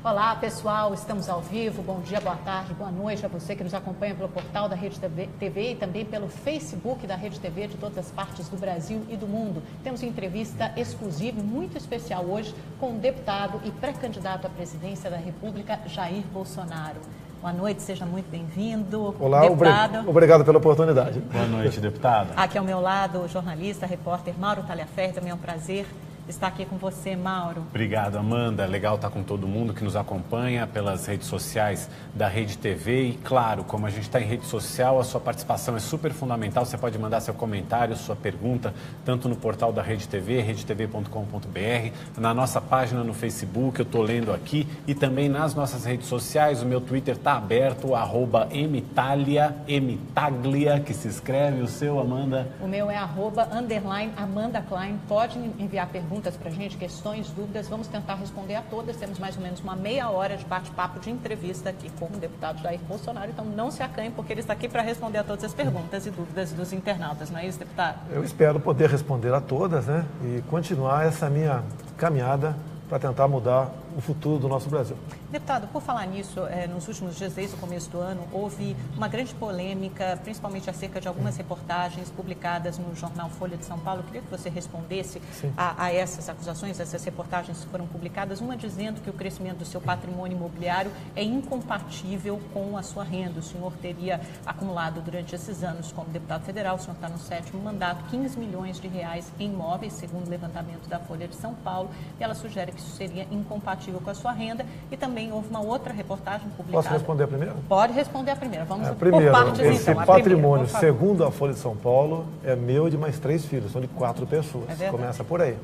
Olá, pessoal, estamos ao vivo. Bom dia, boa tarde, boa noite a você que nos acompanha pelo portal da Rede TV e também pelo Facebook da Rede TV de todas as partes do Brasil e do mundo. Temos uma entrevista exclusiva e muito especial hoje com o deputado e pré-candidato à presidência da República, Jair Bolsonaro. Boa noite, seja muito bem-vindo. Olá, deputado. Obrigado pela oportunidade. Boa noite, deputada. Aqui ao meu lado, o jornalista, repórter Mauro Talhaferri. Também é um prazer estar aqui com você, Mauro. Obrigado, Amanda. Legal estar com todo mundo que nos acompanha pelas redes sociais da Rede TV. E, claro, como a gente está em rede social, a sua participação é super fundamental. Você pode mandar seu comentário, sua pergunta, tanto no portal da Rede TV, redetv.com.br, na nossa página no Facebook, eu estou lendo aqui, e também nas nossas redes sociais. O meu Twitter está aberto, @Emitaglia, que se escreve. O seu, Amanda? O meu é @Amanda Klein. Pode enviar perguntas para a gente, questões, dúvidas, vamos tentar responder a todas. Temos mais ou menos uma meia hora de bate-papo, de entrevista aqui com o deputado Jair Bolsonaro, então não se acanhe, porque ele está aqui para responder a todas as perguntas e dúvidas dos internautas, não é isso, deputado? Eu espero poder responder a todas, né, e continuar essa minha caminhada para tentar mudar o futuro do nosso Brasil. Deputado, por falar nisso, nos últimos dias, desde o começo do ano, houve uma grande polêmica, principalmente acerca de algumas reportagens publicadas no jornal Folha de São Paulo. Eu queria que você respondesse a essas acusações, essas reportagens que foram publicadas, uma dizendo que o crescimento do seu patrimônio imobiliário é incompatível com a sua renda. O senhor teria acumulado durante esses anos como deputado federal, o senhor está no 7º mandato, 15 milhões de reais em imóveis, segundo o levantamento da Folha de São Paulo, e ela sugere que isso seria incompatível com a sua renda. E também houve uma outra reportagem publicada. Posso responder a primeira? Pode responder a primeira. Vamos primeiro, por partes, esse então. patrimônio, primeira, segundo a Folha de São Paulo, é meu e de mais 3 filhos, são de 4 pessoas. Começa por aí.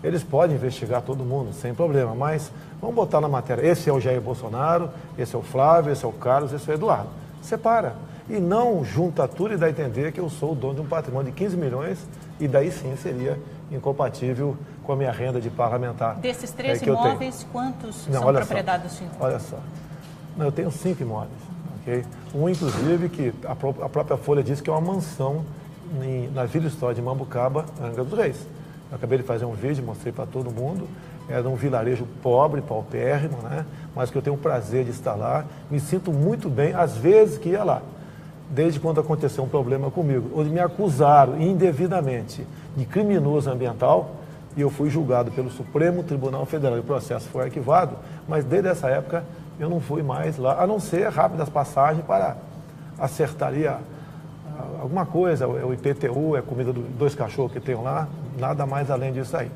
Eles podem investigar todo mundo, sem problema, mas vamos botar na matéria. Esse é o Jair Bolsonaro, esse é o Flávio, esse é o Carlos, esse é o Eduardo. Separa. E não junta tudo e dá a entender que eu sou o dono de um patrimônio de 15 milhões e daí sim seria incompatível com a minha renda de parlamentar. Desses 3 imóveis, quantos são propriedade do senhor? Olha só, eu tenho 5 imóveis, ok? Um, inclusive, que a própria Folha diz que é uma mansão na Vila Histórica de Mambucaba, Angra dos Reis. Eu acabei de fazer um vídeo, mostrei para todo mundo. Era um vilarejo pobre, paupérrimo, né? Mas que eu tenho o prazer de estar lá. Me sinto muito bem, às vezes que ia lá. Desde quando aconteceu um problema comigo, onde me acusaram indevidamente de criminoso ambiental, e eu fui julgado pelo Supremo Tribunal Federal, e o processo foi arquivado, mas desde essa época eu não fui mais lá, a não ser rápidas passagens para acertar ali alguma coisa, o IPTU, é a comida dos 2 cachorros que tem lá, nada mais além disso aí.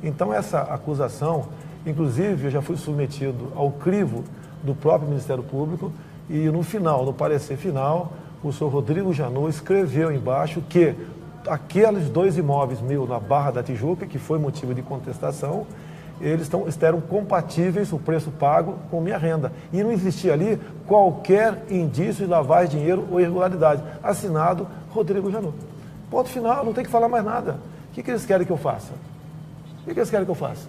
Então essa acusação, inclusive eu já fui submetido ao crivo do próprio Ministério Público, e no final, no parecer final, o senhor Rodrigo Janot escreveu embaixo que aqueles 2 imóveis meus na Barra da Tijuca, que foi motivo de contestação, eles eram compatíveis, o preço pago, com minha renda. E não existia ali qualquer indício de lavagem de dinheiro ou irregularidade. Assinado Rodrigo Janot. Ponto final, não tem que falar mais nada. O que eles querem que eu faça? O que eles querem que eu faça?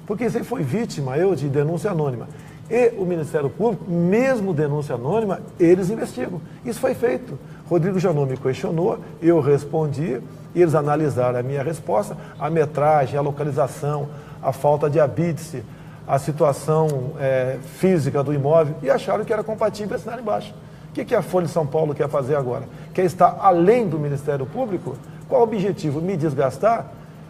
Porque você foi vítima, de denúncia anônima. E o Ministério Público, mesmo denúncia anônima, eles investigam. Isso foi feito. Rodrigo Janot me questionou, eu respondi, eles analisaram a minha resposta, a metragem, a localização, a falta de habite-se, a situação física do imóvel, e acharam que era compatível assinar embaixo. O que a Folha de São Paulo quer fazer agora? Quer estar além do Ministério Público? Qual o objetivo? Me desgastar?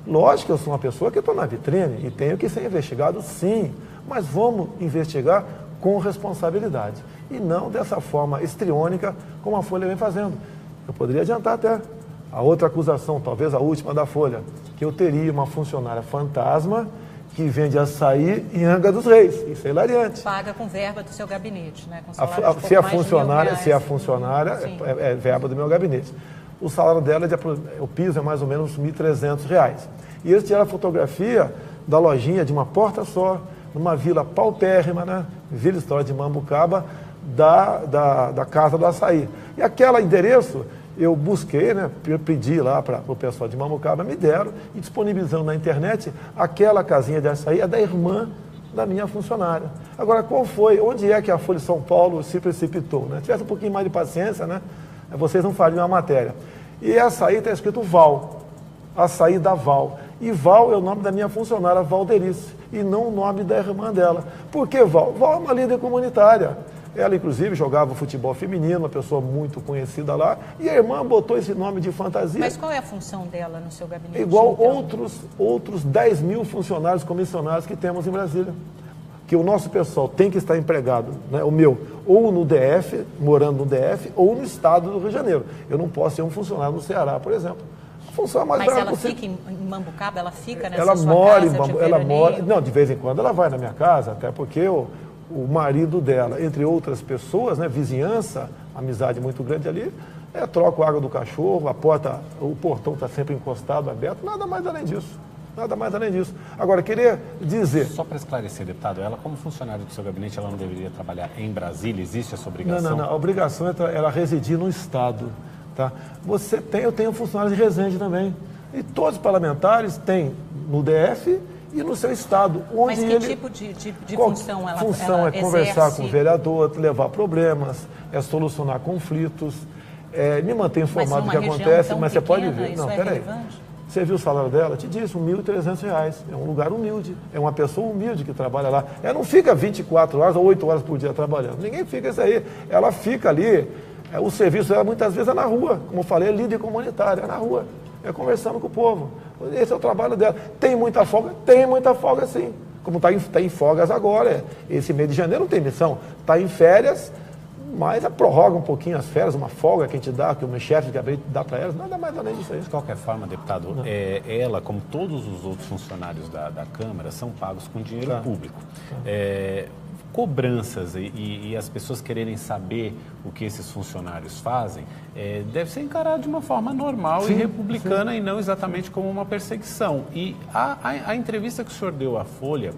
Lógico que eu sou uma pessoa que estou na vitrine e tenho que ser investigado, sim. Mas vamos investigar com responsabilidade. E não dessa forma histriônica como a Folha vem fazendo. Eu poderia adiantar até a outra acusação, talvez a última da Folha, que eu teria uma funcionária fantasma que vende açaí em Angra dos Reis. Isso é hilariante. Paga com verba do seu gabinete, né? Com se a funcionária é verba do meu gabinete. O salário dela, o piso é mais ou menos R$ 1.300. E eles tiraram a fotografia da lojinha de uma porta só, numa vila paupérrima, né? Vila Histórica de Mambucaba, da Casa do Açaí. E aquele endereço eu busquei, né? Eu pedi lá para o pessoal de Mambucaba, me deram, e disponibilizando na internet, aquela casinha de açaí é da irmã da minha funcionária. Agora, onde é que a Folha de São Paulo se precipitou, né? Se tivesse um pouquinho mais de paciência, né? Vocês não fariam a matéria. E açaí está escrito Val, açaí da Val. E Val é o nome da minha funcionária, Valderice, e não o nome da irmã dela. Por que Val? Val é uma líder comunitária. Ela, inclusive, jogava futebol feminino, uma pessoa muito conhecida lá, e a irmã botou esse nome de fantasia. Mas qual é a função dela no seu gabinete? Igual então? outros 10 mil funcionários comissionados que temos em Brasília. Que o nosso pessoal tem que estar empregado, né, o meu, ou no DF, morando no DF, ou no estado do Rio de Janeiro. Eu não posso ser um funcionário no Ceará, por exemplo. Mas ela fica em Mambucaba? Ela fica nessa ela sua mora casa em ela mora. Não, de vez em quando ela vai na minha casa, até porque o marido dela, entre outras pessoas, né, vizinhança, amizade muito grande ali, troca a água do cachorro, o portão está sempre encostado, aberto, nada mais além disso. Nada mais além disso. Agora, queria dizer... Só para esclarecer, deputado, ela como funcionária do seu gabinete, ela não deveria trabalhar em Brasília? Existe essa obrigação? Não. A obrigação é ela residir no Estado. Tá? Eu tenho funcionários de Resende também. E todos os parlamentares têm no DF e no seu Estado. Onde mas que tipo de função ela exerce? Função é conversar com o vereador, levar problemas, solucionar conflitos, me manter informado do que acontece, mas você pode ver. Não, peraí. Você viu o salário dela? Te disse, R$ 1.300. É um lugar humilde. É uma pessoa humilde que trabalha lá. Ela não fica 24 horas ou 8 horas por dia trabalhando. Ninguém fica isso aí. Ela fica ali. O serviço dela muitas vezes é na rua. Como eu falei, é líder comunitária, é na rua. É conversando com o povo. Esse é o trabalho dela. Tem muita folga? Tem muita folga, sim. Como está em folgas agora. Esse mês de janeiro não tem missão. Está em férias, mas prorroga um pouquinho as férias, uma folga que a gente dá, que o meu chefe acabei de dar para elas, nada mais além disso aí. De qualquer forma, deputado, ela, como todos os outros funcionários da Câmara, são pagos com dinheiro público. Cobranças e as pessoas quererem saber o que esses funcionários fazem, deve ser encarado de uma forma normal e republicana e não exatamente como uma perseguição. E a entrevista que o senhor deu à Folha...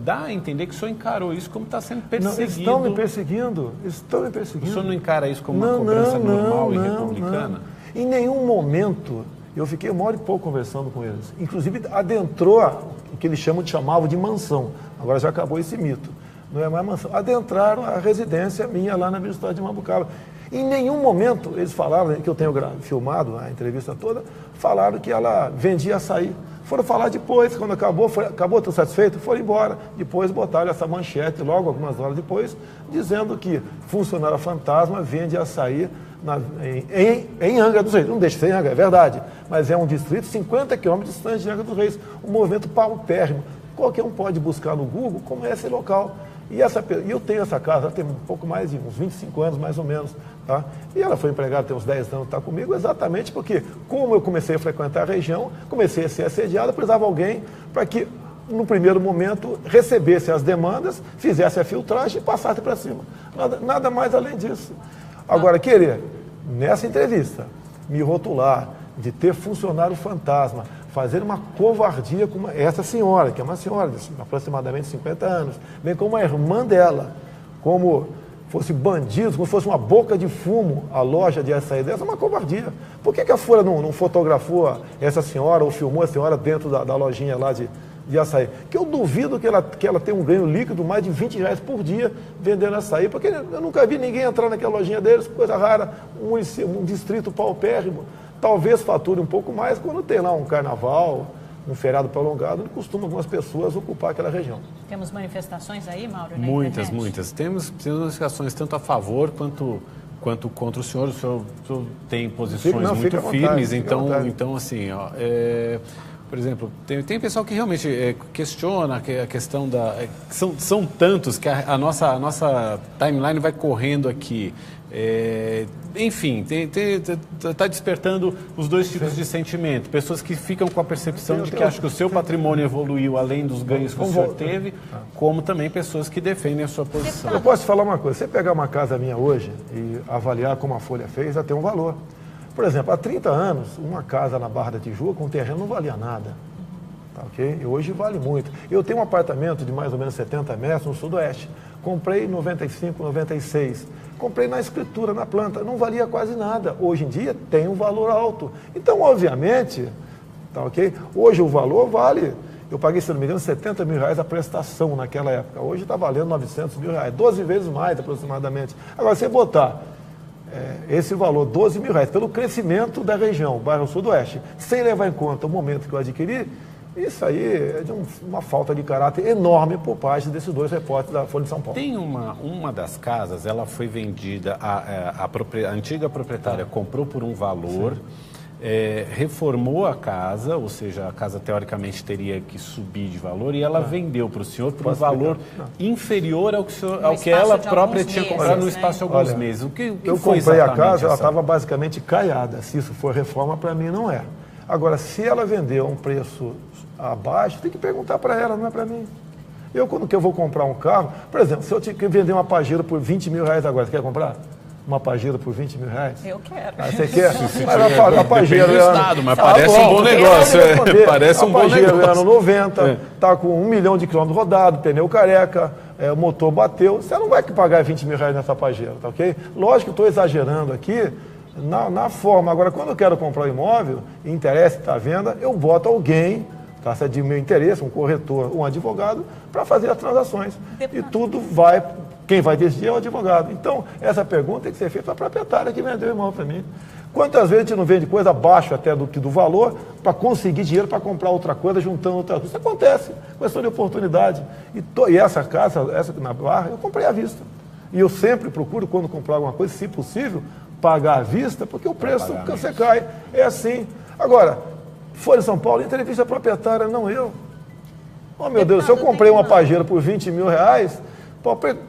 dá a entender que o senhor encarou isso como está sendo perseguido. Não, estão me perseguindo. O senhor não encara isso como uma cobrança normal e republicana? Não. Em nenhum momento, eu fiquei 1 hora e pouco conversando com eles. Inclusive, adentrou o que eles chamavam de mansão. Agora já acabou esse mito. Não é mais mansão. Adentraram a residência minha lá na Vila Histórica de Mambucaba. Em nenhum momento, eles falaram, que eu tenho filmado a entrevista toda, falaram que ela vendia açaí. Foram falar depois, quando acabou, estou satisfeito, foram embora. Depois botaram essa manchete, logo algumas horas depois, dizendo que funcionária fantasma vende açaí em Angra dos Reis. Não deixa de ser em Angra, é verdade, mas é um distrito 50 quilômetros distante de Angra dos Reis. Um movimento paupérrimo. Qualquer um pode buscar no Google como é esse local. E eu tenho essa casa, ela tem um pouco mais de uns 25 anos, mais ou menos. Tá? E ela foi empregada, tem uns 10 anos, está comigo, exatamente porque, como eu comecei a frequentar a região, comecei a ser assediada, precisava de alguém para que, no primeiro momento, recebesse as demandas, fizesse a filtragem e passasse para cima. Nada mais além disso. Agora, querer, nessa entrevista, me rotular de ter funcionário fantasma, fazer uma covardia com essa senhora, que é uma senhora de aproximadamente 50 anos, bem como a irmã dela, como fosse bandidos, como se fosse uma boca de fumo a loja de açaí dessa, é uma covardia. Por que a Folha não fotografou essa senhora ou filmou a senhora dentro da lojinha lá de açaí? Que eu duvido que ela tenha um ganho líquido mais de R$20 por dia vendendo açaí, porque eu nunca vi ninguém entrar naquela lojinha deles, coisa rara, um distrito paupérrimo. Talvez fature um pouco mais quando tem lá um carnaval, um feriado prolongado, costuma algumas pessoas ocupar aquela região. Temos manifestações aí, Mauro? Muitas. Temos manifestações tanto a favor quanto contra o senhor. O senhor tem posições muito firmes, então assim, por exemplo, tem pessoal que realmente questiona a questão da... São tantos que a nossa timeline vai correndo aqui. Enfim, está despertando os dois tipos de sentimento. Pessoas que ficam com a percepção de que acham que o seu patrimônio evoluiu além dos ganhos que o senhor teve, como também pessoas que defendem a sua posição. Eu posso te falar uma coisa, você pegar uma casa minha hoje e avaliar como a Folha fez, ela tem um valor. Por exemplo, há 30 anos, uma casa na Barra da Tijuca, um terreno não valia nada. Tá, ok? E hoje vale muito. Eu tenho um apartamento de mais ou menos 70 metros no sudoeste. Comprei em 95, 96. Comprei na escritura, na planta. Não valia quase nada. Hoje em dia tem um valor alto. Então, obviamente, tá, ok? Hoje o valor vale... Eu paguei, se não me engano, R$70 mil a prestação naquela época. Hoje está valendo R$900 mil, 12 vezes mais aproximadamente. Agora, você botar esse valor, R$12.000, pelo crescimento da região, bairro Sudoeste, sem levar em conta o momento que eu adquiri, isso aí é de uma falta de caráter enorme por parte desses dois repórteres da Folha de São Paulo. Tem uma das casas, ela foi vendida, a antiga proprietária comprou por um valor, reformou a casa, ou seja, a casa teoricamente teria que subir de valor, e ela vendeu para o senhor por um valor inferior ao que ela própria tinha comprado no espaço de alguns meses. O que eu comprei a casa, ela estava basicamente caiada. Se isso for reforma, para mim não é. Agora, se ela vendeu a um preço abaixo, tem que perguntar para ela, não é para mim. Quando que eu vou comprar um carro, por exemplo, se eu tinha que vender uma Pajero por R$20.000 agora, você quer comprar? Uma Pajero por R$20.000? Eu quero. Você quer? Mas a Pajero do estado, mas parece um bom negócio. Parece um bom negócio. A Pajero ano 90, está com 1 milhão de quilômetros rodados, pneu careca, o motor bateu. Você não vai pagar R$20.000 nessa Pajero, tá ok? Lógico que estou exagerando aqui na forma. Agora, quando eu quero comprar um imóvel, interesse, está à venda, eu boto alguém, tá, se é de meu interesse, um corretor, um advogado, para fazer as transações. E tudo vai... Quem vai decidir é o advogado. Então, essa pergunta tem que ser feita para a proprietária que vendeu o imóvel para mim. Quantas vezes a gente não vende coisa abaixo até do valor para conseguir dinheiro para comprar outra coisa, juntando outra coisa? Isso acontece, questão de oportunidade. E essa casa, essa na Barra, eu comprei à vista. E eu sempre procuro, quando comprar alguma coisa, se possível, pagar à vista, porque o preço você cai. É assim. Agora, Folha de São Paulo, entrevista proprietária, não eu. Oh, meu Deus, se eu comprei uma Pajero por R$20.000,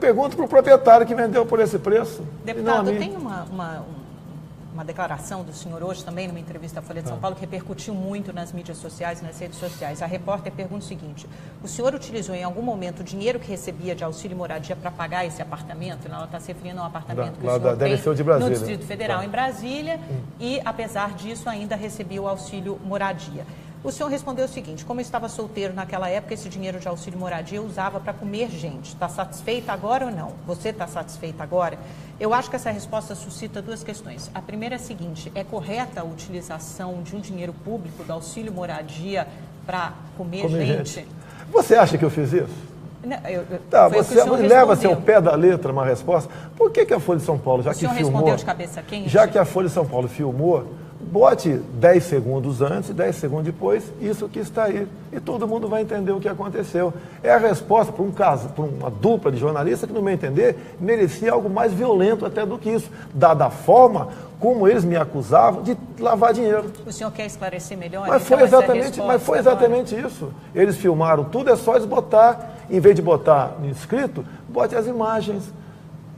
pergunta para o proprietário que vendeu por esse preço. Deputado, tem uma declaração do senhor hoje também, numa entrevista à Folha de São Paulo, que repercutiu muito nas mídias sociais, nas redes sociais. A repórter pergunta o seguinte: o senhor utilizou em algum momento o dinheiro que recebia de auxílio moradia para pagar esse apartamento? Ela está se referindo a um apartamento que o senhor tem no Distrito Federal, em Brasília, e, apesar disso, ainda recebia o auxílio moradia. O senhor respondeu o seguinte: como eu estava solteiro naquela época, esse dinheiro de auxílio moradia eu usava para comer gente. Está satisfeita agora ou não? Você está satisfeita agora? Eu acho que essa resposta suscita duas questões. A primeira é a seguinte: é correta a utilização de um dinheiro público do auxílio moradia para comer gente? Você acha que eu fiz isso? Não, você leva seu pé da letra uma resposta. Por que a Folha de São Paulo, já que filmou... O senhor respondeu de cabeça quente? Já que a Folha de São Paulo filmou, bote 10 segundos antes, 10 segundos depois, isso que está aí. E todo mundo vai entender o que aconteceu. É a resposta para uma dupla de jornalistas que, no meu entender, merecia algo mais violento até do que isso, dada a forma como eles me acusavam de lavar dinheiro. O senhor quer esclarecer melhor? Mas foi exatamente isso. Eles filmaram tudo, é só eles botar, em vez de botar no escrito, bote as imagens.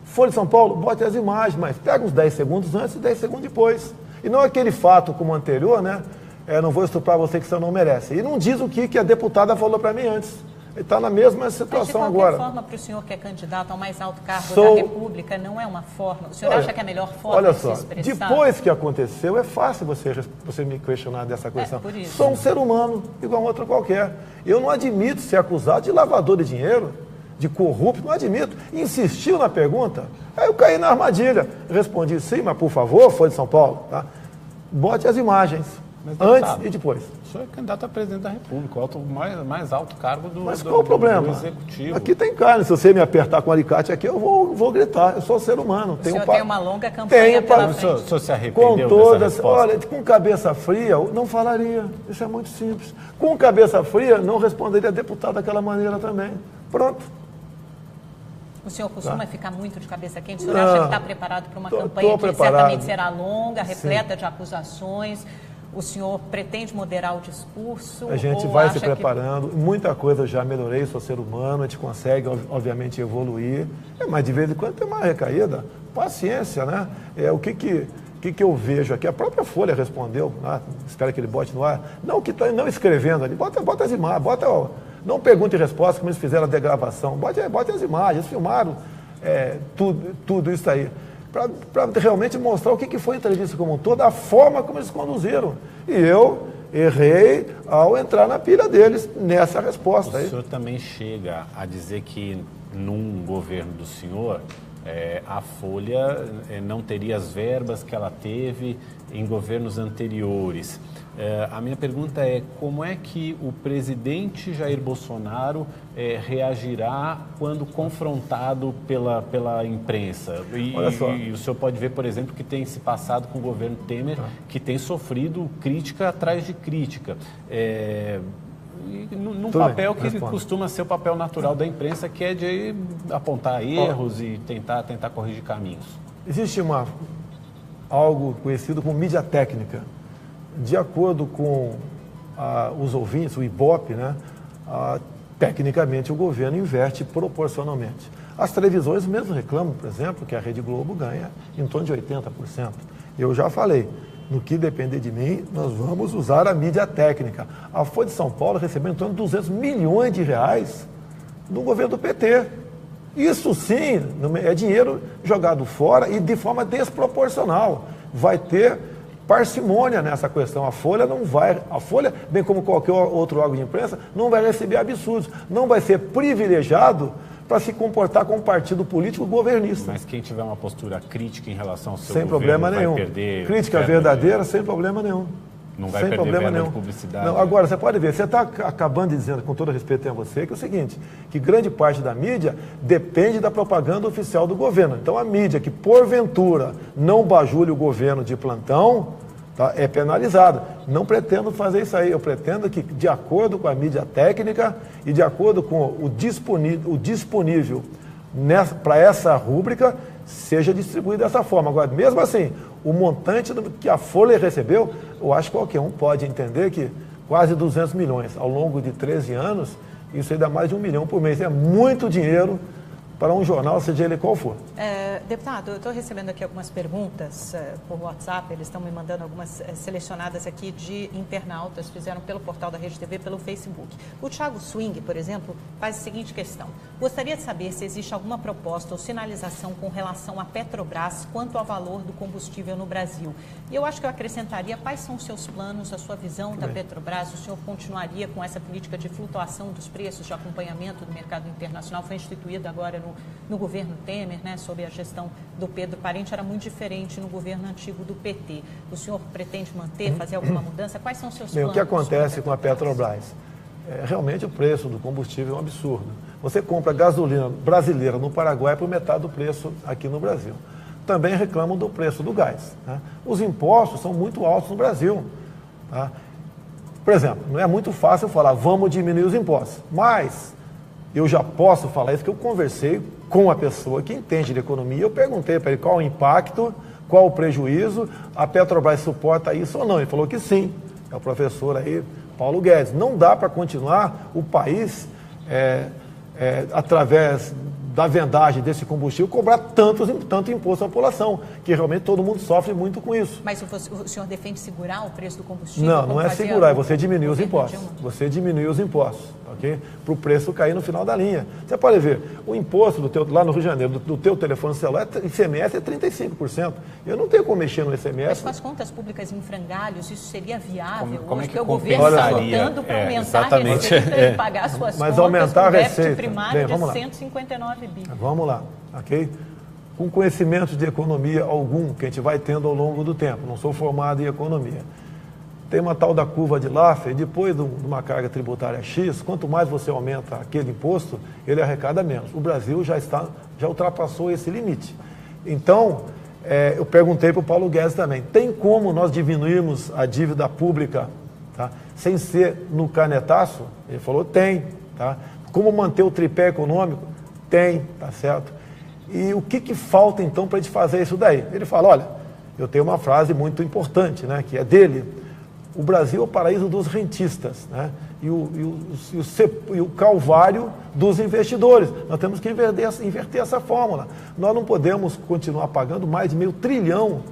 Folha de São Paulo, bote as imagens, mas pega uns 10 segundos antes e 10 segundos depois. E não aquele fato como anterior, né? Não vou estuprar você que você não merece. E não diz o que a deputada falou para mim antes. Ele está na mesma situação agora. De qualquer forma, para o senhor que é candidato ao mais alto cargo da República, não é uma forma... O senhor acha que é a melhor forma de se expressar? Depois que aconteceu, é fácil você me questionar dessa questão. Por isso. Sou um ser humano, igual a outro qualquer. Eu não admito ser acusado de lavador de dinheiro, de corrupto, não admito. Insistiu na pergunta, aí eu caí na armadilha. Respondi sim, mas por favor, Folha de São Paulo, tá? Bote as imagens, antes e depois. O senhor é candidato a presidente da República, o mais alto cargo do Mas qual o problema? Do Executivo. Aqui tem carne, se você me apertar com o alicate aqui, eu vou gritar, eu sou ser humano. O senhor tem uma longa campanha pela frente. O senhor se arrependeu com todas, dessa resposta? Olha, com cabeça fria, eu não falaria, isso é muito simples. Com cabeça fria, não responderia deputado daquela maneira também. Pronto. O senhor costuma ficar muito de cabeça quente? O senhor acha que está preparado para uma campanha que certamente será longa, repleta de acusações? O senhor pretende moderar o discurso? A gente vai se preparando. Muita coisa eu já melhorei, sou ser humano, a gente consegue, obviamente, evoluir. Mas de vez em quando tem uma recaída. Paciência, né? O que eu vejo aqui? A própria Folha respondeu, né? Espero que ele bote no ar. Não escrevendo ali, bota as imagens, não pergunta e resposta, como eles fizeram a degravação. Bote as imagens, eles filmaram tudo isso aí. Para realmente mostrar o que foi a entrevista como um todo, a forma como eles conduziram. E eu errei ao entrar na pilha deles nessa resposta. O senhor também chega a dizer que num governo do senhor, A Folha não teria as verbas que ela teve em governos anteriores. A minha pergunta é, como é que o presidente Jair Bolsonaro reagirá quando confrontado pela imprensa? E o senhor pode ver, por exemplo, que tem se passado com o governo Temer, que tem sofrido crítica atrás de crítica. Num papel que costuma ser o papel natural da imprensa, que é de apontar erros e tentar corrigir caminhos. Existe algo conhecido como mídia técnica. De acordo com os ouvintes, o Ibope, né, tecnicamente o governo inverte proporcionalmente. As televisões mesmo reclamam, por exemplo, que a Rede Globo ganha em torno de 80%. Eu já falei, no que depender de mim, nós vamos usar a mídia técnica. A Folha de São Paulo recebeu em torno de 200 milhões de reais do governo do PT. Isso sim é dinheiro jogado fora e de forma desproporcional. Vai ter parcimônia nessa questão. A Folha, bem como qualquer outro órgão de imprensa, não vai receber absurdos, não vai ser privilegiado para se comportar como partido político governista. Mas quem tiver uma postura crítica em relação ao seu sem problema nenhum. Vai perder crítica verdadeira, sem problema nenhum. Não vai perder verba de publicidade. Não, agora, você pode ver, você está acabando de dizer, com todo respeito a você, que é o seguinte, que grande parte da mídia depende da propaganda oficial do governo. Então, a mídia que, porventura, não bajule o governo de plantão, tá, é penalizada. Não pretendo fazer isso aí. Eu pretendo que, de acordo com a mídia técnica e de acordo com o disponível para essa rúbrica, seja distribuído dessa forma. Agora, mesmo assim, o montante que a Folha recebeu, eu acho que qualquer um pode entender que quase 200 milhões ao longo de 13 anos, isso aí dá mais de 1 milhão por mês. É muito dinheiro para um jornal, seja ele qual for. Deputado, eu estou recebendo aqui algumas perguntas por WhatsApp, eles estão me mandando algumas selecionadas aqui de internautas, fizeram pelo portal da Rede TV, pelo Facebook. O Thiago Swing, por exemplo, faz a seguinte questão: gostaria de saber se existe alguma proposta ou sinalização com relação à Petrobras quanto ao valor do combustível no Brasil. E eu acho que eu acrescentaria, quais são os seus planos, a sua visão da Petrobras? O senhor continuaria com essa política de flutuação dos preços, de acompanhamento do mercado internacional? Foi instituído agora no governo Temer, né, sob a gestão do Pedro Parente, era muito diferente no governo antigo do PT. O senhor pretende manter, fazer alguma mudança? Quais são os seus planos? O que acontece com a Petrobras? Realmente o preço do combustível é um absurdo. Você compra gasolina brasileira no Paraguai por metade do preço aqui no Brasil. Também reclamam do preço do gás, né? Os impostos são muito altos no Brasil, tá? Por exemplo, não é muito fácil falar, vamos diminuir os impostos, mas eu já posso falar isso, que eu conversei com a pessoa que entende de economia, eu perguntei para ele qual o impacto, qual o prejuízo, a Petrobras suporta isso ou não. Ele falou que sim, é o professor aí, Paulo Guedes. Não dá para continuar o país, através da vendagem desse combustível, cobrar tanto imposto à população, que realmente todo mundo sofre muito com isso. Mas o senhor defende segurar o preço do combustível? Não, não é segurar, é você diminuir os impostos. Você diminui os impostos, ok? Para o preço cair no final da linha. Você pode ver, o imposto lá no Rio de Janeiro, do teu telefone celular, ICMS é 35%. Eu não tenho como mexer no ICMS. Mas com as contas públicas em frangalhos, isso seria viável? Como é que o governo está lutando para aumentar a receita e pagar suas contas, aumentar a déficit receita primário de 159 bi. Vamos lá, ok? Com conhecimento de economia algum que a gente vai tendo ao longo do tempo, não sou formado em economia. Tem uma tal da curva de Laffer, depois de uma carga tributária X, quanto mais você aumenta aquele imposto, ele arrecada menos. O Brasil já ultrapassou esse limite. Então, eu perguntei para o Paulo Guedes também, tem como nós diminuirmos a dívida pública, tá, sem ser no canetaço? Ele falou, tem. Tá? Como manter o tripé econômico? Tem, tá certo? E o que falta então para a gente fazer isso daí? Ele fala, olha, eu tenho uma frase muito importante, né, que é dele: o Brasil é o paraíso dos rentistas, né, e o calvário dos investidores. Nós temos que inverter essa fórmula. Nós não podemos continuar pagando mais de R$500 bilhão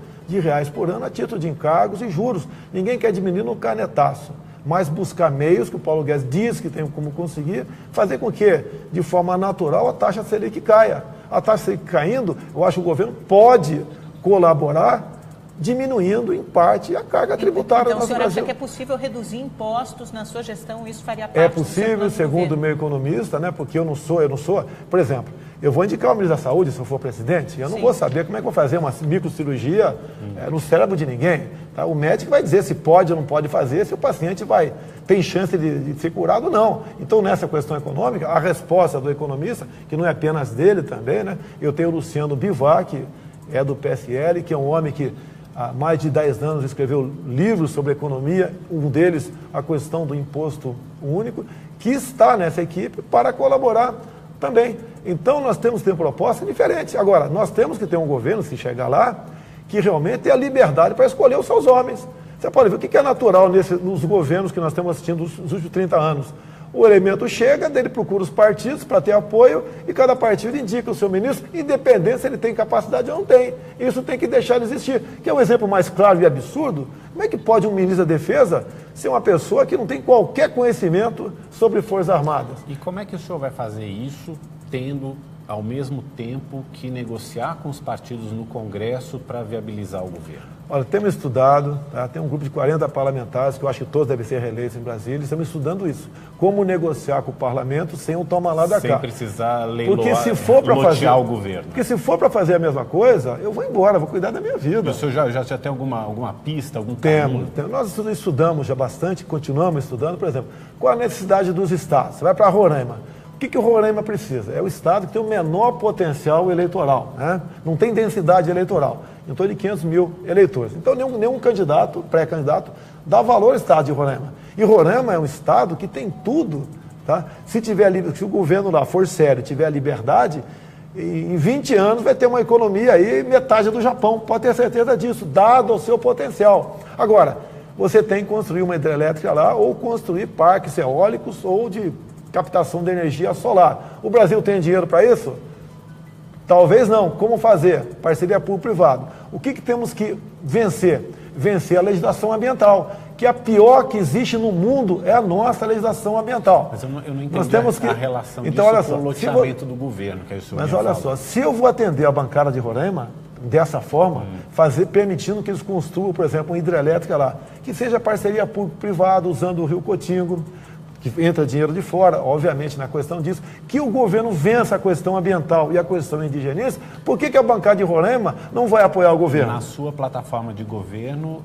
por ano a título de encargos e juros. Ninguém quer diminuir no canetaço, mas buscar meios, que o Paulo Guedes diz que tem como conseguir, fazer com que, de forma natural, a taxa Selic caia. A taxa Selic caindo, eu acho que o governo pode colaborar diminuindo, em parte, a carga tributária então, do nosso Brasil. Então, o senhor acha que é possível reduzir impostos na sua gestão? Isso faria parte É possível, segundo o meu economista, né? Porque eu não sou, por exemplo, eu vou indicar o ministro da Saúde, se eu for presidente, eu não vou saber como é que eu vou fazer uma microcirurgia no cérebro de ninguém. Tá? O médico vai dizer se pode ou não pode fazer, se o paciente tem chance de ser curado ou não. Então, nessa questão econômica, a resposta do economista, que não é apenas dele também, né? Eu tenho o Luciano Bivar, que é do PSL, que é um homem que há mais de 10 anos escreveu livros sobre economia, um deles a questão do imposto único, que está nessa equipe para colaborar também. Então, nós temos que ter propostas diferentes. Agora, nós temos que ter um governo, se chegar lá, que realmente tenha liberdade para escolher os seus homens. Você pode ver o que é natural nos governos que nós estamos assistindo nos últimos 30 anos. O elemento chega, dele procura os partidos para ter apoio e cada partido indica o seu ministro, independente se ele tem capacidade ou não tem. Isso tem que deixar de existir. Que é um exemplo mais claro e absurdo. Como é que pode um ministro da Defesa ser uma pessoa que não tem qualquer conhecimento sobre Forças Armadas? E como é que o senhor vai fazer isso tendo, ao mesmo tempo, que negociar com os partidos no Congresso para viabilizar o governo? Olha, temos estudado, tá? Tem um grupo de 40 parlamentares, que eu acho que todos devem ser reeleitos em Brasília, estamos estudando isso. Como negociar com o parlamento sem o toma lá da cá. Sem precisar leiloar, porque se for para fazer o governo. Porque se for para fazer a mesma coisa, eu vou embora, vou cuidar da minha vida. O senhor já tem alguma pista, algum caminho? Temos. Nós estudamos já bastante, continuamos estudando, por exemplo, qual a necessidade dos estados? Você vai para Roraima. O que o Roraima precisa? É o estado que tem o menor potencial eleitoral, né? Não tem densidade eleitoral, em torno de 500 mil eleitores. Então, nenhum candidato, pré-candidato, dá valor ao estado de Roraima. E Roraima é um estado que tem tudo, tá? Se o governo lá for sério, tiver liberdade, em 20 anos vai ter uma economia aí metade do Japão, pode ter certeza disso, dado o seu potencial. Agora, você tem que construir uma hidrelétrica lá, ou construir parques eólicos, ou de captação de energia solar. O Brasil tem dinheiro para isso? Talvez não. Como fazer? Parceria público-privado. O que temos que vencer? Vencer a legislação ambiental, que a pior que existe no mundo é a nossa legislação ambiental. Mas eu não entendi Nós temos a relação então, disso olha só, com o loteamento do governo. Que é isso. Mas olha só, se eu vou atender a bancada de Roraima dessa forma, permitindo que eles construam, por exemplo, uma hidrelétrica lá, que seja parceria público-privada, usando o Rio Cotingo, que entra dinheiro de fora, obviamente, na questão disso, que o governo vença a questão ambiental e a questão indigenista. Por que a bancada de Roraima não vai apoiar o governo? Na sua plataforma de governo,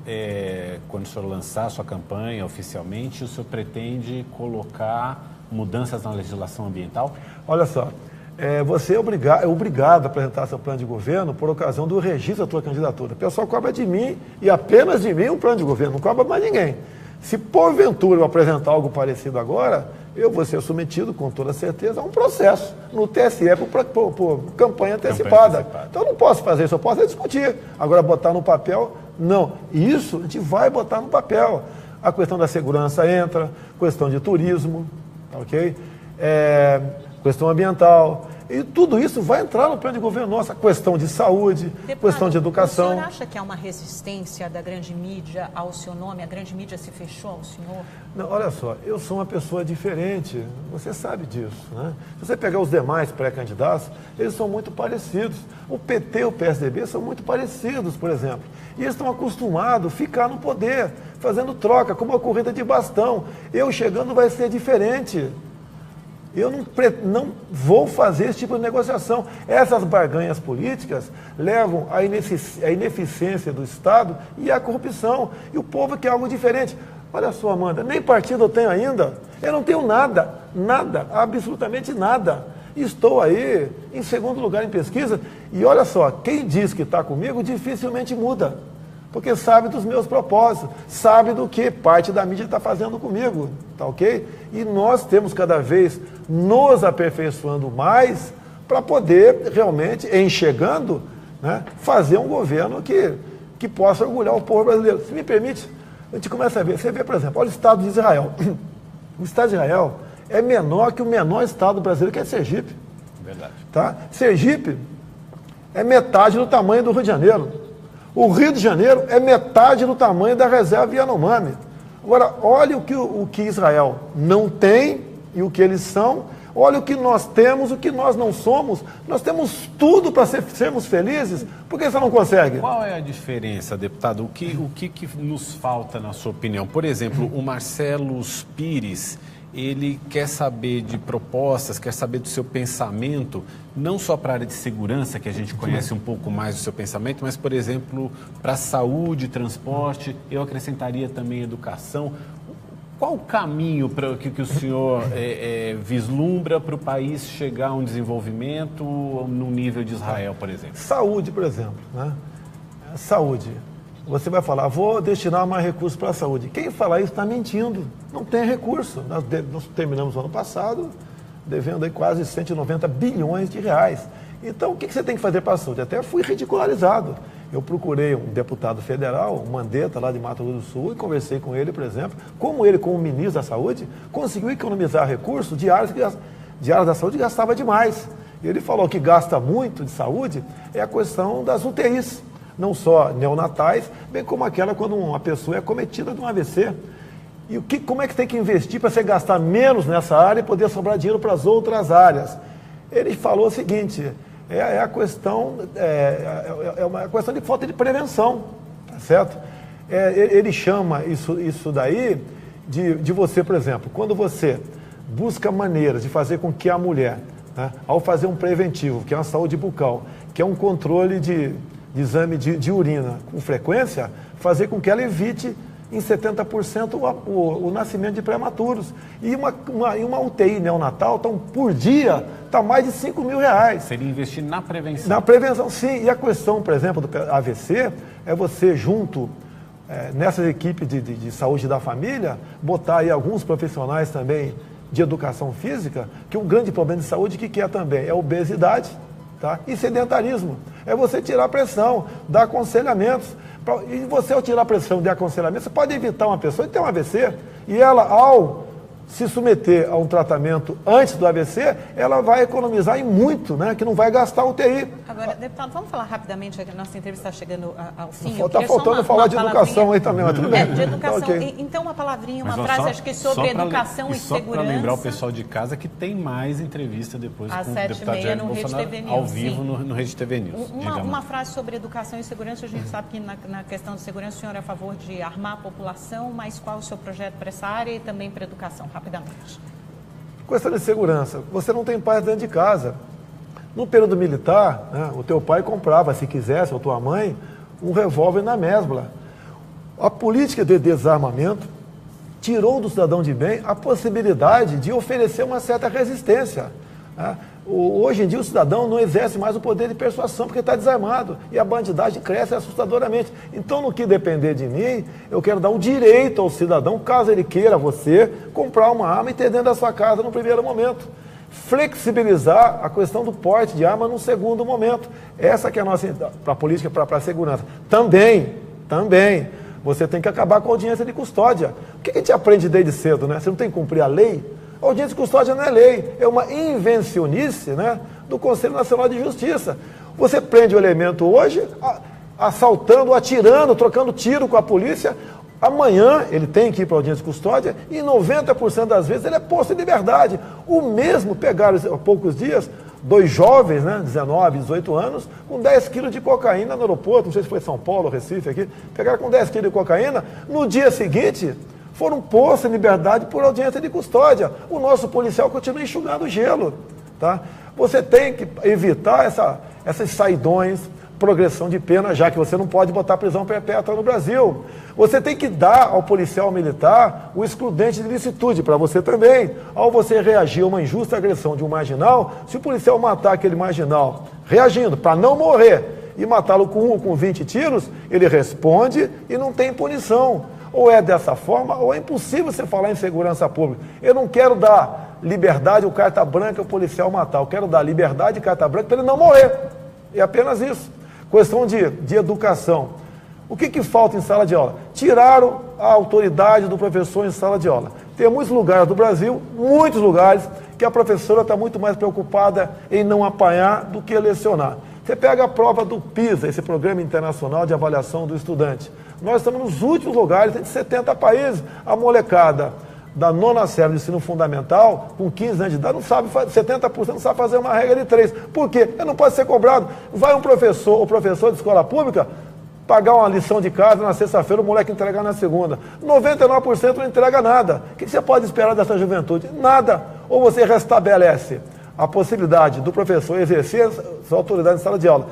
quando o senhor lançar a sua campanha oficialmente, o senhor pretende colocar mudanças na legislação ambiental? Olha só, você é obrigado a apresentar seu plano de governo por ocasião do registro da sua candidatura. O pessoal cobra de mim, e apenas de mim, um plano de governo, não cobra mais ninguém. Se porventura eu apresentar algo parecido agora, eu vou ser submetido, com toda certeza, a um processo no TSE por campanha antecipada. Então eu não posso fazer isso, eu posso discutir. Agora, botar no papel, não. Isso a gente vai botar no papel. A questão da segurança entra, questão de turismo, ok? Questão ambiental. E tudo isso vai entrar no plano de governo nosso. A questão de saúde, deputado, questão de educação. O senhor acha que há uma resistência da grande mídia ao seu nome? A grande mídia se fechou ao senhor? Não, olha só, eu sou uma pessoa diferente, você sabe disso, né? Se você pegar os demais pré-candidatos, eles são muito parecidos. O PT e o PSDB são muito parecidos, por exemplo. E eles estão acostumados a ficar no poder, fazendo troca, como uma corrida de bastão. Eu chegando vai ser diferente. Eu não vou fazer esse tipo de negociação. Essas barganhas políticas levam à ineficiência do Estado e à corrupção. E o povo quer algo diferente. Olha só, Amanda, nem partido eu tenho ainda. Eu não tenho nada, absolutamente nada. Estou aí em segundo lugar em pesquisa. E olha só, quem diz que está comigo dificilmente muda. Porque sabe dos meus propósitos, sabe do que parte da mídia está fazendo comigo, tá ok? E nós temos cada vez nos aperfeiçoando mais para poder realmente, em chegando, né, fazer um governo que possa orgulhar o povo brasileiro. Se me permite, a gente começa a ver, você vê, por exemplo, olha o Estado de Israel. O Estado de Israel é menor que o menor Estado brasileiro, que é Sergipe. Verdade. Tá? Sergipe é metade do tamanho do Rio de Janeiro. O Rio de Janeiro é metade do tamanho da reserva Yanomami. Agora, olha o que Israel não tem e o que eles são. Olha o que nós temos, o que nós não somos. Nós temos tudo para sermos felizes. Por que você não consegue? Qual é a diferença, deputado? O que nos falta, na sua opinião? Por exemplo, o Marcelo Pires, ele quer saber de propostas, quer saber do seu pensamento, não só para a área de segurança, que a gente conhece um pouco mais do seu pensamento, mas, por exemplo, para saúde, transporte, eu acrescentaria também educação. Qual o caminho que o senhor vislumbra para o país chegar a um desenvolvimento no nível de Israel, por exemplo? Saúde, por exemplo, né? Saúde. Você vai falar, vou destinar mais recursos para a saúde. Quem falar isso está mentindo. Não tem recurso. Nós terminamos o ano passado devendo aí quase 190 bilhões de reais. Então, o que você tem que fazer para a saúde? Até fui ridicularizado. Eu procurei um deputado federal, um Mandetta, lá de Mato Grosso do Sul, e conversei com ele, por exemplo, como ele, como ministro da Saúde, conseguiu economizar recursos de áreas da saúde que gastava demais. Ele falou que gasta muito de saúde é a questão das UTIs. Não só neonatais, bem como aquela quando uma pessoa é acometida de um AVC. E como é que tem que investir para você gastar menos nessa área e poder sobrar dinheiro para as outras áreas? Ele falou o seguinte, é uma questão de falta de prevenção, tá certo? Ele chama isso daí de você, por exemplo, quando você busca maneiras de fazer com que a mulher, né, ao fazer um preventivo, que é uma saúde bucal, que é um controle de exame de urina com frequência, fazer com que ela evite em 70% o nascimento de prematuros. E uma UTI neonatal, então, por dia, está mais de R$5 mil. Seria investir na prevenção. Na prevenção, sim. E a questão, por exemplo, do AVC, é você junto, nessas equipes de saúde da família, botar aí alguns profissionais também de educação física, que um grande problema de saúde, que é também? É obesidade, tá? E sedentarismo. É você tirar a pressão, dar aconselhamentos. E você, ao tirar a pressão de aconselhamento, você pode evitar uma pessoa de ter um AVC. E ela, ao se submeter a um tratamento antes do AVC, ela vai economizar em muito, né? Que não vai gastar UTI. Agora, deputado, vamos falar rapidamente, que a nossa entrevista está chegando ao fim. Está faltando falar de educação aí também, mas tudo bem. De educação. Okay. Então, uma palavrinha, uma frase, acho que sobre educação e segurança. Só para lembrar o pessoal de casa que tem mais entrevista depois às com o deputado Jair Bolsonaro ao vivo no Rede TV News. Uma frase sobre educação e segurança. A gente sabe que na questão de segurança o senhor é a favor de armar a população, mas qual o seu projeto para essa área e também para a educação, rapidamente? Questão de segurança, você não tem paz dentro de casa. No período militar, né, o teu pai comprava, se quisesse, ou tua mãe, um revólver na mesbla. A política de desarmamento tirou do cidadão de bem a possibilidade de oferecer uma certa resistência, né? Hoje em dia o cidadão não exerce mais o poder de persuasão porque está desarmado e a bandidagem cresce assustadoramente. Então, no que depender de mim, eu quero dar o direito ao cidadão, caso ele queira comprar uma arma e ter dentro da sua casa no primeiro momento. Flexibilizar a questão do porte de arma num segundo momento. Essa que é a nossa pra política para a segurança. Também, você tem que acabar com a audiência de custódia. O que a gente aprende desde cedo, né? Você não tem que cumprir a lei? A audiência de custódia não é lei, é uma invencionice, né, do Conselho Nacional de Justiça. Você prende o elemento hoje, assaltando, atirando, trocando tiro com a polícia. Amanhã ele tem que ir para a audiência de custódia e 90% das vezes ele é posto em liberdade. O mesmo pegaram há poucos dias 2 jovens, né, 19, 18 anos, com 10 quilos de cocaína no aeroporto, não sei se foi São Paulo, Recife aqui, pegaram com 10 quilos de cocaína, no dia seguinte foram postos em liberdade por audiência de custódia. O nosso policial continua enxugando o gelo, tá? Você tem que evitar essas saidões, progressão de pena, já que você não pode botar prisão perpétua no Brasil. Você tem que dar ao policial militar o excludente de licitude, para você também. Ao você reagir a uma injusta agressão de um marginal, se o policial matar aquele marginal reagindo para não morrer e matá-lo com 1 ou com 20 tiros, ele responde e não tem punição. Ou é dessa forma, ou é impossível você falar em segurança pública. Eu não quero dar liberdade ou carta branca ao policial matar. Eu quero dar liberdade e carta branca para ele não morrer. É apenas isso. Questão de educação. O que falta em sala de aula? Tiraram a autoridade do professor em sala de aula. Tem muitos lugares do Brasil, muitos lugares, que a professora está muito mais preocupada em não apanhar do que lecionar. Você pega a prova do PISA, esse Programa Internacional de Avaliação do Estudante. Nós estamos nos últimos lugares, entre 70 países. A molecada da 9ª série do ensino fundamental, com 15 anos de idade, não sabe, 70% não sabe fazer uma regra de 3. Por quê? Ele não pode ser cobrado. Vai um professor ou professor de escola pública pagar uma lição de casa na sexta-feira, o moleque entregar na segunda. 99% não entrega nada. O que você pode esperar dessa juventude? Nada. Ou você restabelece a possibilidade do professor exercer sua autoridade em sala de aula,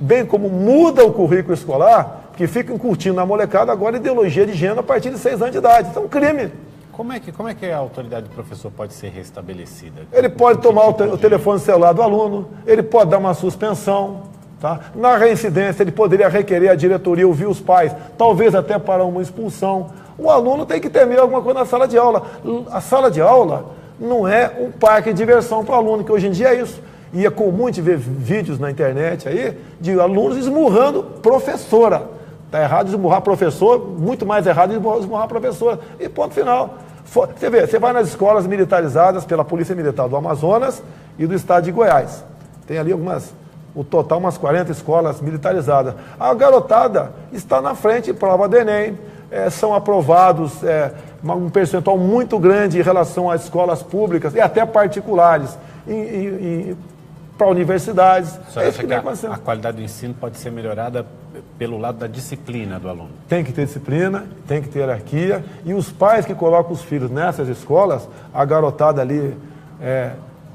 bem como muda o currículo escolar, que fica incutindo na molecada agora ideologia de gênero a partir de 6 anos de idade. Isso é um crime. Como é que a autoridade do professor pode ser restabelecida? Ele pode tomar o telefone celular do aluno, ele pode dar uma suspensão. Tá? Na reincidência, ele poderia requerer a diretoria, ouvir os pais, talvez até para uma expulsão. O aluno tem que temer alguma coisa na sala de aula. A sala de aula não é um parque de diversão para o aluno, que hoje em dia é isso. E é comum de ver vídeos na internet aí de alunos esmurrando professora. Está errado esmurrar professor, muito mais errado esmurrar professora. E ponto final. Você vê, você vai nas escolas militarizadas pela Polícia Militar do Amazonas e do Estado de Goiás. Tem ali o total umas 40 escolas militarizadas. A garotada está na frente, prova do Enem, são aprovados um percentual muito grande em relação às escolas públicas e até particulares, para universidades. Você acha que a qualidade do ensino pode ser melhorada pelo lado da disciplina do aluno? Tem que ter disciplina, tem que ter hierarquia, e os pais que colocam os filhos nessas escolas, a garotada ali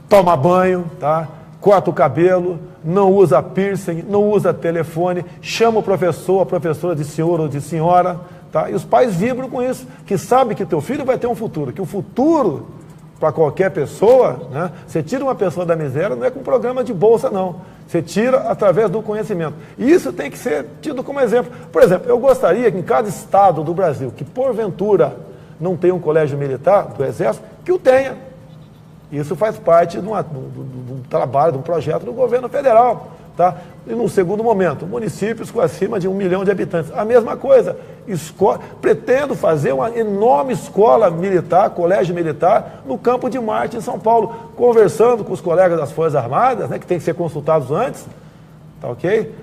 toma banho, tá? Corta o cabelo, não usa piercing, não usa telefone, chama o professor, a professora de senhor ou de senhora, tá? E os pais vibram com isso, que sabe que teu filho vai ter um futuro, que o futuro para qualquer pessoa, né? Você tira uma pessoa da miséria, não é com programa de bolsa, não. Você tira através do conhecimento. E isso tem que ser tido como exemplo. Por exemplo, eu gostaria que em cada estado do Brasil, que porventura não tenha um colégio militar do Exército, que o tenha. Isso faz parte de um trabalho, de um projeto do governo federal. Tá? E num segundo momento, municípios com acima de 1 milhão de habitantes. A mesma coisa. Pretendo fazer uma enorme escola militar, colégio militar, no Campo de Marte, em São Paulo, conversando com os colegas das Forças Armadas, né, que tem que ser consultados antes, tá ok?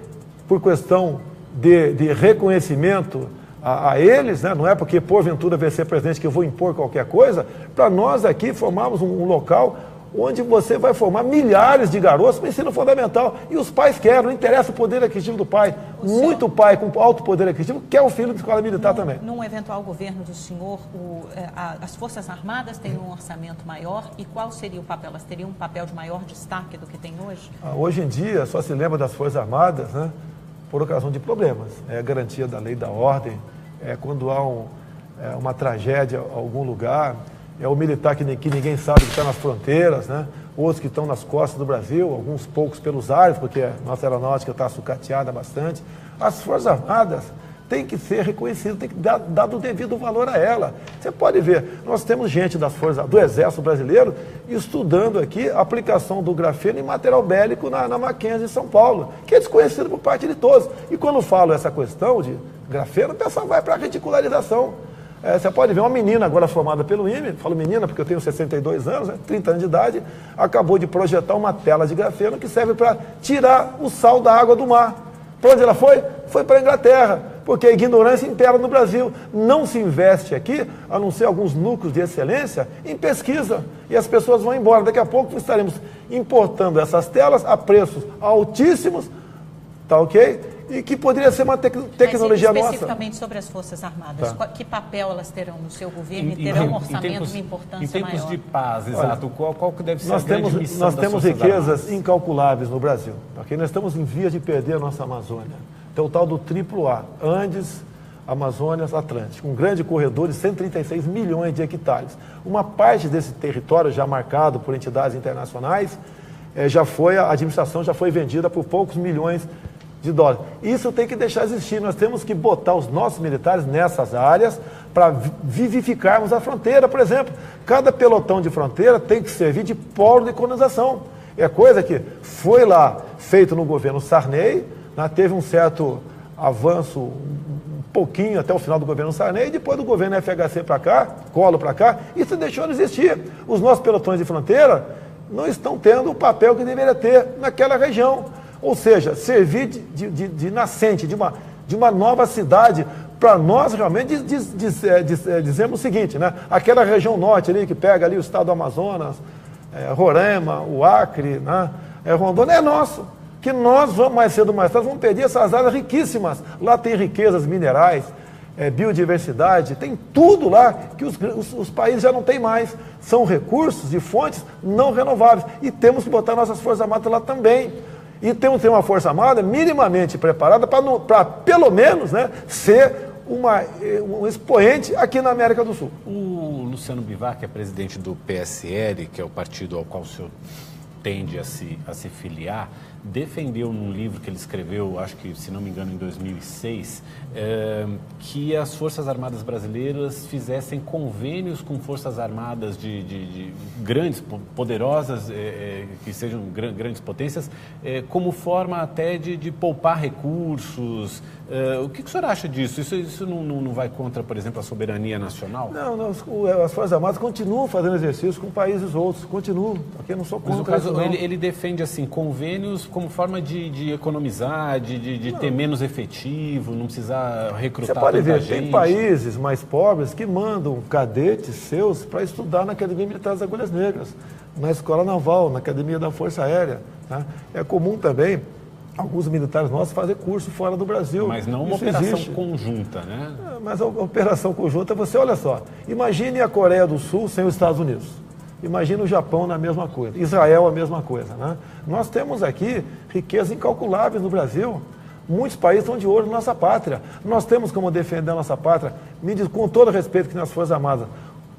Por questão de reconhecimento a eles, né? Não é porque porventura vai ser presidente que eu vou impor qualquer coisa, para nós aqui formarmos um local onde você vai formar milhares de garotos para o ensino fundamental. E os pais querem, não interessa o poder aquisitivo do pai. Muito pai com alto poder aquisitivo quer o filho de escola militar também. Num eventual governo do senhor, as Forças Armadas têm um orçamento maior, e qual seria o papel? Elas teriam um papel de maior destaque do que tem hoje? Hoje em dia, só se lembra das Forças Armadas, né, por ocasião de problemas. É a garantia da lei e da ordem, quando há uma tragédia em algum lugar. É o militar que ninguém sabe que está nas fronteiras, né? Outros que estão nas costas do Brasil, alguns poucos pelos ares, porque a nossa aeronáutica está sucateada bastante. As Forças Armadas têm que ser reconhecidas, tem que dar o devido valor a ela. Você pode ver, nós temos gente do Exército Brasileiro estudando aqui a aplicação do grafeno em material bélico na Mackenzie, em São Paulo, que é desconhecido por parte de todos. E quando falo essa questão de grafeno, o pessoal vai para a ridicularização. Você pode ver uma menina agora formada pelo IME, falo menina porque eu tenho 62 anos, né, 30 anos de idade, acabou de projetar uma tela de grafeno que serve para tirar o sal da água do mar. Para onde ela foi? Foi para a Inglaterra, porque a ignorância impera no Brasil. Não se investe aqui, a não ser alguns núcleos de excelência, em pesquisa. E as pessoas vão embora. Daqui a pouco estaremos importando essas telas a preços altíssimos, tá ok? E que poderia ser uma tecnologia nossa. Especificamente sobre as Forças Armadas, que papel elas terão no seu governo e terão um orçamento de importância maior? Em tempos de paz, exato, qual que deve ser a grande missão Nós temos riquezas incalculáveis no Brasil, okay? Nós estamos em vias de perder a nossa Amazônia. Então o tal do AAA, Andes, Amazônia, Atlântico, um grande corredor de 136 milhões de hectares. Uma parte desse território já marcado por entidades internacionais, a administração já foi vendida por poucos milhões de dólares. Isso tem que deixar existir. Nós temos que botar os nossos militares nessas áreas para vivificarmos a fronteira, por exemplo. Cada pelotão de fronteira tem que servir de polo de colonização. É coisa que foi lá feito no governo Sarney, né, teve um certo avanço, um pouquinho até o final do governo Sarney, e depois do governo FHC para cá, Collor para cá, isso deixou de existir. Os nossos pelotões de fronteira não estão tendo o papel que deveria ter naquela região. Ou seja, servir de nascente, de uma nova cidade para nós realmente dizemos o seguinte, né? Aquela região norte ali, que pega ali o estado do Amazonas, Roraima, o Acre, né? Rondônia, é nosso. Que nós vamos, mais cedo ou mais tarde, vamos perder essas áreas riquíssimas. Lá tem riquezas minerais, biodiversidade, tem tudo lá que os países já não têm mais. São recursos e fontes não renováveis. E temos que botar nossas Forças Armadas lá também. E temos que ter uma Força Armada minimamente preparada para pelo menos, né, ser um expoente aqui na América do Sul. O Luciano Bivar, que é presidente do PSL, que é o partido ao qual o senhor tende a se filiar, defendeu num livro que ele escreveu, acho que, se não me engano, em 2006, que as Forças Armadas brasileiras fizessem convênios com Forças Armadas de grandes, poderosas, que sejam grandes potências, como forma até de poupar recursos. O que o senhor acha disso? Isso não vai contra, por exemplo, a soberania nacional? Não, as Forças Armadas continuam fazendo exercício com países outros, continuam, porque eu não sou contra. Mas no caso, ele defende assim, convênios como forma de economizar, de ter menos efetivo, não precisar recrutar tanta gente. Você pode ver, tem países mais pobres que mandam cadetes seus para estudar na Academia Militar das Agulhas Negras, na Escola Naval, na Academia da Força Aérea. Tá? É comum também alguns militares nossos fazer curso fora do Brasil. Mas não uma operação conjunta, né? Mas a operação conjunta, você olha só, imagine a Coreia do Sul sem os Estados Unidos. Imagina o Japão na mesma coisa, Israel a mesma coisa, né? Nós temos aqui riquezas incalculáveis no Brasil. Muitos países estão de olho na nossa pátria. Nós temos como defender a nossa pátria, me diz, com todo respeito que nas Forças Armadas,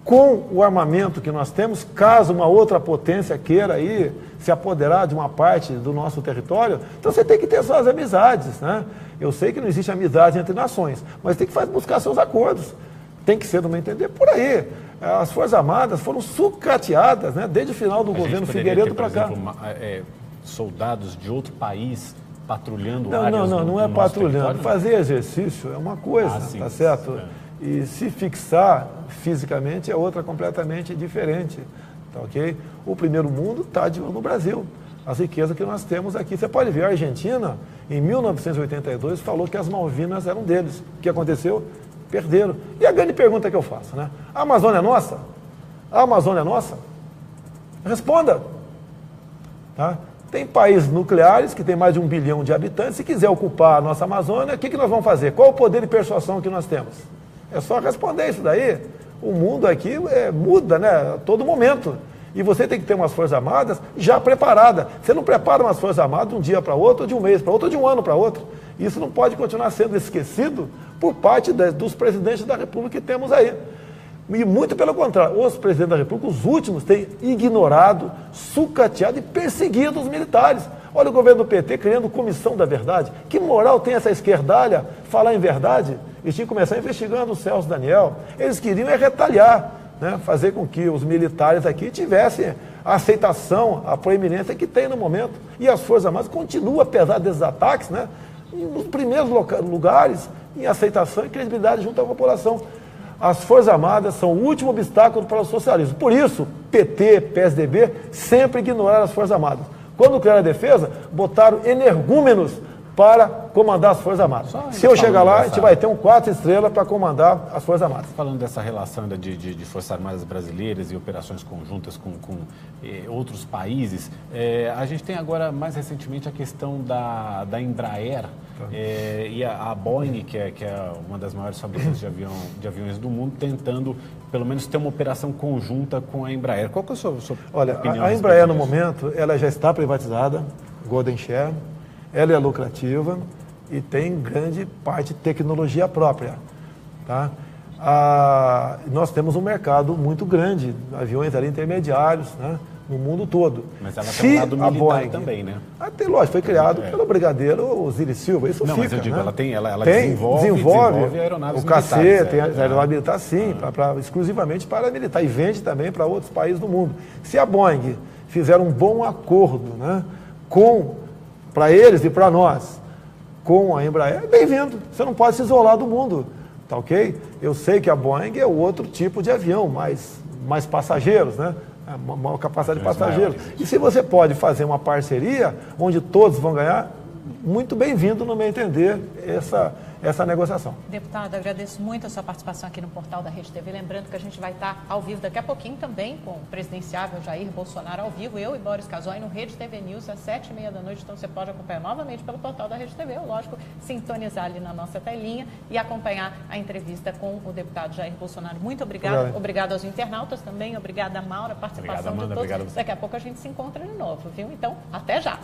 com o armamento que nós temos, caso uma outra potência queira aí se apoderar de uma parte do nosso território, então você tem que ter suas amizades, né? Eu sei que não existe amizade entre nações, mas tem que buscar seus acordos. Tem que ser, no meu entender, por aí. As Forças Armadas foram sucateadas, né, desde o final do governo Figueiredo para cá. Soldados de outro país patrulhando áreas não é patrulhando. Fazer exercício é uma coisa, sim, tá certo? E se fixar fisicamente é outra completamente diferente, tá ok? O primeiro mundo está no Brasil. As riquezas que nós temos aqui. Você pode ver, a Argentina, em 1982, falou que as Malvinas eram deles. O que aconteceu? Perderam. E a grande pergunta que eu faço, né? A Amazônia é nossa? A Amazônia é nossa? Responda. Tá? Tem países nucleares que tem mais de 1 bilhão de habitantes. Se quiser ocupar a nossa Amazônia, o que nós vamos fazer? Qual o poder de persuasão que nós temos? É só responder isso daí. O mundo aqui muda, né, a todo momento. E você tem que ter umas Forças Armadas já preparadas. Você não prepara umas Forças Armadas de um dia para outro, ou de um mês para outro, ou de um ano para outro. Isso não pode continuar sendo esquecido por parte dos presidentes da República que temos aí. E muito pelo contrário, os presidentes da República, os últimos, têm ignorado, sucateado e perseguido os militares. Olha o governo do PT criando comissão da verdade. Que moral tem essa esquerdalha falar em verdade? Eles tinham que começar investigando o Celso Daniel. Eles queriam retaliar, né? Fazer com que os militares aqui tivessem a aceitação, a proeminência que tem no momento. E as Forças Armadas continuam, apesar desses ataques, né, nos primeiros lugares em aceitação e credibilidade junto à população. As Forças Armadas são o último obstáculo para o socialismo. Por isso, PT, PSDB sempre ignoraram as Forças Armadas. Quando criaram a defesa, botaram energúmenos para comandar as Forças Armadas. Se eu chegar lá, a gente vai ter um 4 estrelas para comandar as Forças Armadas. Falando dessa relação de Forças Armadas brasileiras e operações conjuntas com outros países, a gente tem agora, mais recentemente, a questão da Embraer e a Boeing, que é uma das maiores fabricantes de aviões do mundo, tentando, pelo menos, ter uma operação conjunta com a Embraer. Qual que é a sua opinião? A Embraer, no momento, ela já está privatizada, Golden Share. Ela é lucrativa e tem grande parte de tecnologia própria. Tá? Nós temos um mercado muito grande, aviões ali intermediários, né, no mundo todo. Mas ela tem um lado militar Boeing, também, né? Lógico, foi criado pelo brigadeiro Osiris Silva, isso fica. Mas eu digo, né? ela desenvolve aeronaves o KC, tem aeronave militar, sim, exclusivamente para militar, e vende também para outros países do mundo. Se a Boeing fizer um bom acordo, né, para eles e para nós, com a Embraer, bem-vindo. Você não pode se isolar do mundo, tá ok? Eu sei que a Boeing é outro tipo de avião, mais passageiros, né? Maior capacidade de passageiros. E se você pode fazer uma parceria onde todos vão ganhar, muito bem-vindo, no meu entender, essa negociação. Deputado, agradeço muito a sua participação aqui no portal da Rede TV. Lembrando que a gente vai estar ao vivo daqui a pouquinho também com o presidenciável Jair Bolsonaro ao vivo, eu e Boris Casoy no Rede TV News às 7h30 da noite. Então você pode acompanhar novamente pelo portal da Rede TV, ou lógico, sintonizar ali na nossa telinha e acompanhar a entrevista com o deputado Jair Bolsonaro. Muito obrigada. Obrigado aos internautas também. Obrigada, Maura, a participação de todos. Daqui a pouco a gente se encontra de novo, viu? Então, até já.